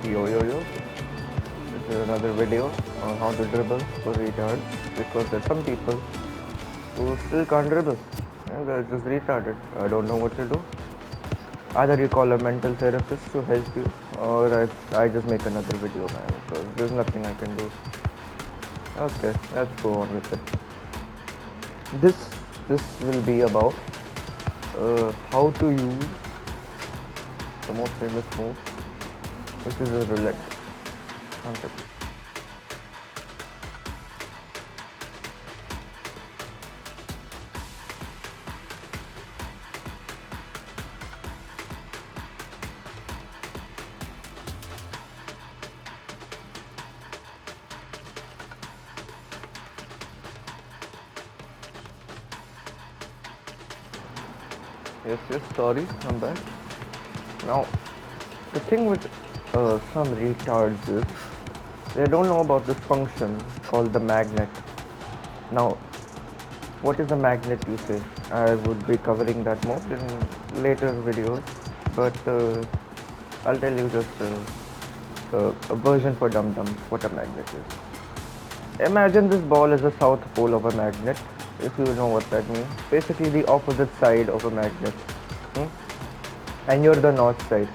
Yo, this is another video on how to dribble for retards, because there's some people who still can't dribble and they're just retarded. I don't know what to do. Either you call a mental therapist to help you, or I just make another video, man, because there's nothing I can do. Okay, let's go on with it. This this will be about how to use the most famous move, which is a roulette concept. Yes, sorry, I'm back. Now, the thing with some retards is they don't know about this function called the magnet. Now, what is a magnet, you say? I would be covering that more in later videos, but I'll tell you just a version for dum-dums what a magnet is. Imagine this ball is the south pole of a magnet, if you know what that means. Basically the opposite side of a magnet. Hmm? And you're the north side.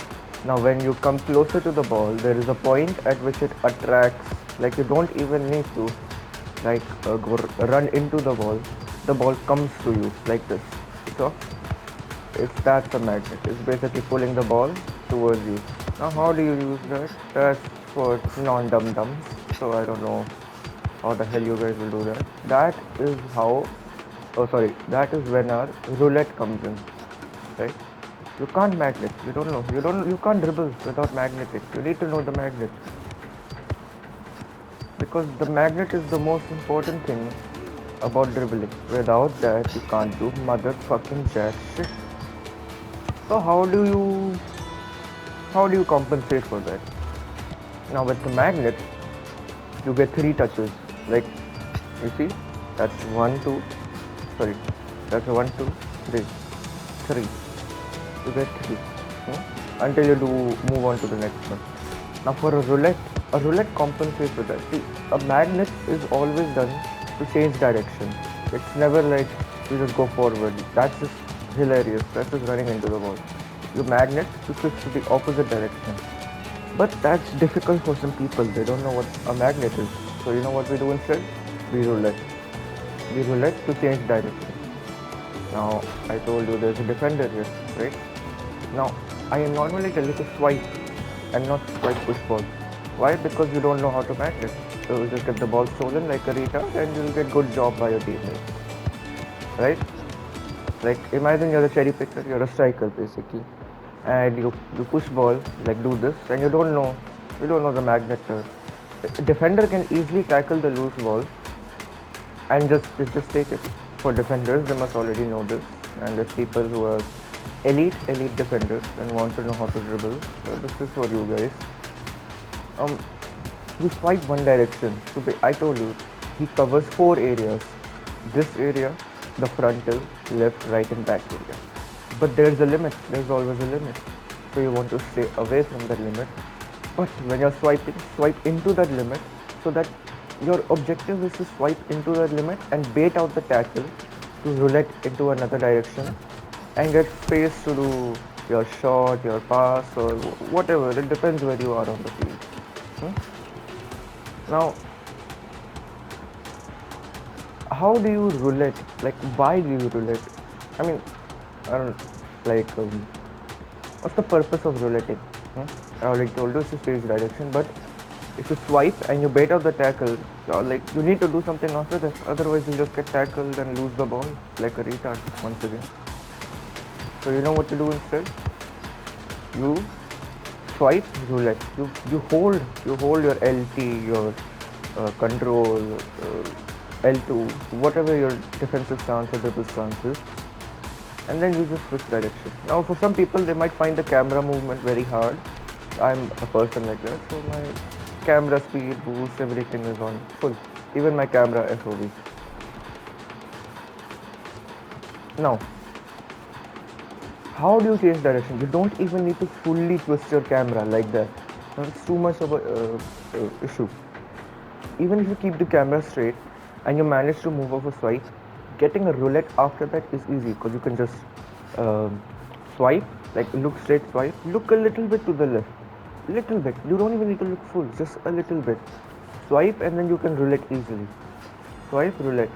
Now when you come closer to the ball, there is a point at which it attracts, like you don't even need to go run into the ball comes to you like this. So that's a magnet. It's basically pulling the ball towards you. Now how do you use that? That's for non-dum-dums, so I don't know how the hell you guys will do that. That is when our roulette comes in, right? You can't magnet. You don't know. You can't dribble without magnetic. You need to know the magnet, because the magnet is the most important thing about dribbling. Without that, you can't do motherfucking jack shit. So how do you compensate for that? Now with the magnet, you get 3 touches. Like you see, that's 1, 2. Sorry, that's 1, 2, 3, 3. You get 3 until you do move on to the next one. Now for a roulette compensates with that. See, a magnet is always done to change direction. It's never like you just go forward. That's just hilarious. That's just running into the wall. You magnet to switch to the opposite direction. But that's difficult for some people. They don't know what a magnet is. So you know what we do instead? We roulette. We roulette to change direction. Now I told you there's a defender here, right? Now I normally tell you to swipe and not swipe push ball. Why? Because you don't know how to magnet. So you just get the ball stolen like a retard and you'll get good job by your teammates. Right? Like imagine you're a cherry picker, you're a striker basically. And you push ball, like do this, and you don't know the magnet. A defender can easily tackle the loose ball and just take it. For defenders, they must already know this, and there's people who are elite defenders and want to know how to dribble. So this is for you guys. You swipe one direction. So I told you, he covers 4 areas. This area, the frontal, left, right, and back area. But there's a limit. There's always a limit. So you want to stay away from that limit. But when you're swiping, swipe into that limit, so that your objective is to swipe into that limit and bait out the tackle to roulette into another direction and get space to do your shot, your pass, or whatever. It depends where you are on the field. Now, how do you roulette? Like, why do you roulette? I mean, I don't like. What's the purpose of rouletting? I already told you it's a stage direction, but if you swipe and you bait out the tackle, like you need to do something after that. Otherwise, you just get tackled and lose the ball like a retard once again. So you know what to do instead? You swipe roulette. You hold your LT, your control, L2, whatever your defensive stance or dribble stance is, and then you just switch direction. Now for some people they might find the camera movement very hard. I'm a person like that, so my camera speed, boost, everything is on full. Even my camera FOV. Now, how do you change direction? You don't even need to fully twist your camera like that. That's too much of a issue. Even if you keep the camera straight and you manage to move off a swipe, getting a roulette after that is easy because you can just swipe, like look straight, swipe, look a little bit to the left, little bit. You don't even need to look full, just a little bit. Swipe and then you can roulette easily. Swipe, roulette.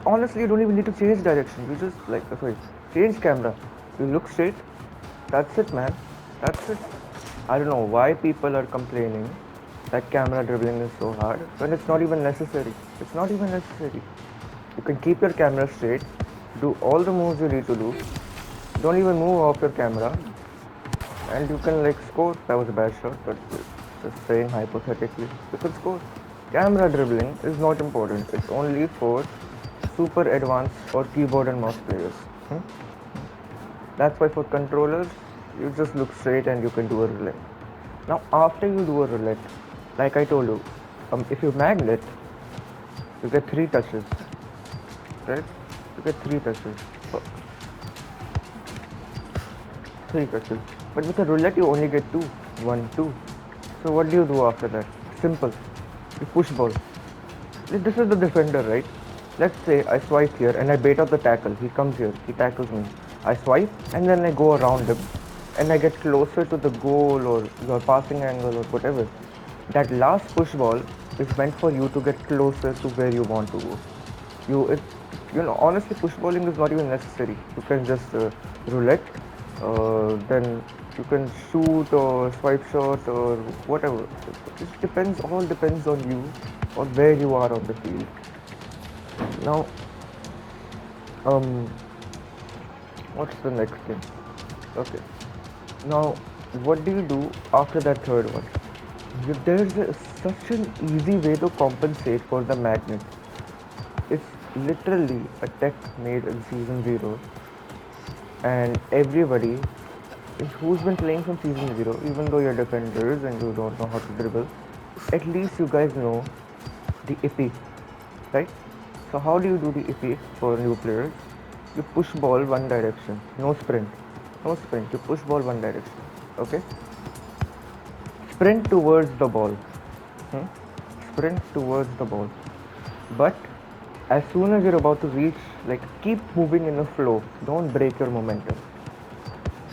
Honestly, you don't even need to change direction. You just change camera. You look straight. That's it, man. That's it. I don't know why people are complaining that camera dribbling is so hard when it's not even necessary. It's not even necessary. You can keep your camera straight, do all the moves you need to do. Don't even move off your camera, and you can like score. That was a bad shot, but just saying hypothetically, you can score. Camera dribbling is not important. It's only for super advanced or keyboard and mouse players. That's why for controllers, you just look straight and you can do a roulette. Now after you do a roulette, like I told you, if you magnet, you get 3 touches, right? You get 3 touches. 3 touches. But with a roulette, you only get 2. 1, 2. So what do you do after that? Simple. You push ball. This is the defender, right? Let's say I swipe here and I bait out the tackle. He comes here, he tackles me. I swipe and then I go around him and I get closer to the goal or your passing angle or whatever. That last push ball is meant for you to get closer to where you want to go. Honestly, push bowling is not even necessary. You can just roulette, then you can shoot or swipe shot or whatever. It all depends on you or where you are on the field. Now, what's the next thing? Okay. Now, what do you do after that third one? There's such an easy way to compensate for the magnet. It's literally a tech made in season 0, and everybody who's been playing from season 0, even though you're defenders and you don't know how to dribble, at least you guys know the ippy, right? So how do you do the ippy for new players? You push ball one direction, no sprint. No sprint, you push ball one direction, okay? Sprint towards the ball. Sprint towards the ball. But as soon as you're about to reach, keep moving in a flow. Don't break your momentum.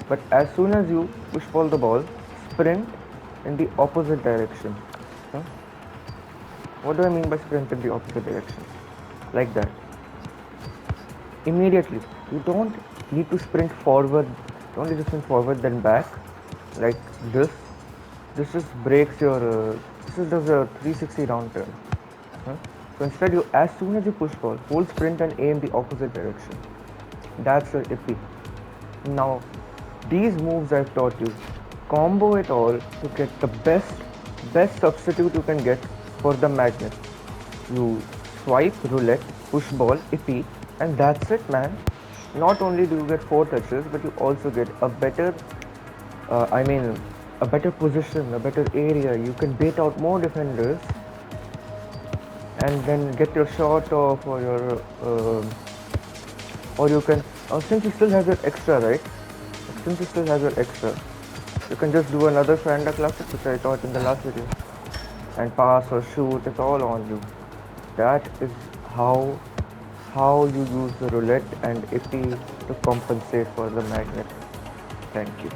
But as soon as you push ball the ball, sprint in the opposite direction. What do I mean by sprint in the opposite direction? Like that. Immediately. You don't need to sprint forward. Don't need to sprint forward then back. Like this. This just breaks your. This does a 360 round turn. So instead, as soon as you push ball, hold sprint and aim the opposite direction. That's your ippy. Now, these moves I've taught you, combo it all to get the best substitute you can get for the magnet. You swipe, roulette, push ball, ippy, and that's it, man. Not only do you get 4 touches, but you also get a better, a better position, a better area. You can bait out more defenders and then get your shot off, or you can, since you still have your extra, right? Since you still have your extra, you can just do another Franda classic, which I taught in the last video, and pass or shoot. It's all on you. That is how you use the roulette and ippy to compensate for the magnet. Thank you.